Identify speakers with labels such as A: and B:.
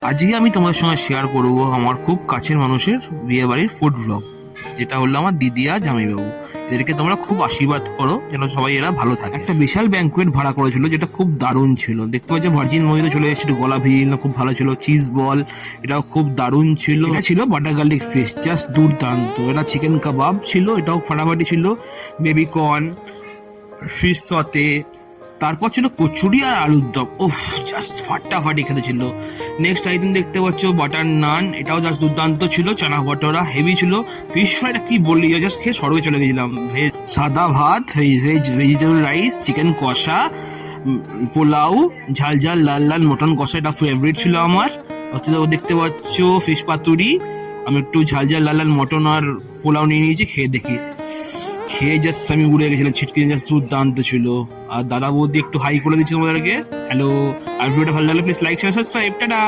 A: আজকে আমি তোমাদের সঙ্গে শেয়ার করব আমার খুব কাছের মানুষের বিয়ে বাড়ির ফুড ব্লগ, যেটা হলো আমার দিদি আর জামাইবাবু। এদেরকে তোমরা খুব আশীর্বাদ করো যেন সবাই এরা ভালো থাকে। একটা বিশাল ব্যাঙ্কুয়েট ভাড়া করেছিল, যেটা খুব দারুণ ছিল। দেখতে পাচ্ছি ভার্জিন মহিলা চলে এসেছিল, গলা ভিজিয়ে খুব ভালো ছিল। চিজ বল, এটাও খুব দারুণ ছিল। এটা ছিল বাটার গার্লিক ফিশ, জাস্ট দুর্দান্ত। এটা চিকেন কাবাব ছিল, এটাও ফাটাফাটি ছিল। বেবি কর্ন, ফিশ সতে, তারপর ছিল কচুরি আর আলুর দম। উফ, জাস্ট ফাটাফাটি খেতে ছিল। নেক্সট আইটেম দেখতে পাচ্ছ বাটার নান, এটাও জাস্ট দুর্দান্ত ছিল। চানা বটরা হেভি ছিল। ফিশ ফ্রাইটা কি বললি, জাস্ট খেয়ে স্বর্গে চলে গেছিলাম। ভেজ সাদা ভাত, ভেজিটেবল রাইস, চিকেন কষা, পোলাও, ঝাল ঝাল লাল লাল মটন কষা, এটা ফেভারিট ছিল আমার। দেখতে পাচ্ছ ফিশ পাতুরি। আমি একটু ঝাল ঝাল লাল লাল মটন আর পোলাও নিয়ে নিয়েছি, খেয়ে দেখি। খেয়ে জাস্ট আমি উড়ে গেছিলাম, ছিটকে, জাস্ট দুর্দান্ত ছিল। আর দাদা বৌদি একটু হাই করে দিচ্ছি তোমাদেরকে, হ্যালো। আর ভিডিওটা ভালো লাগলে please like share subscribe, tata.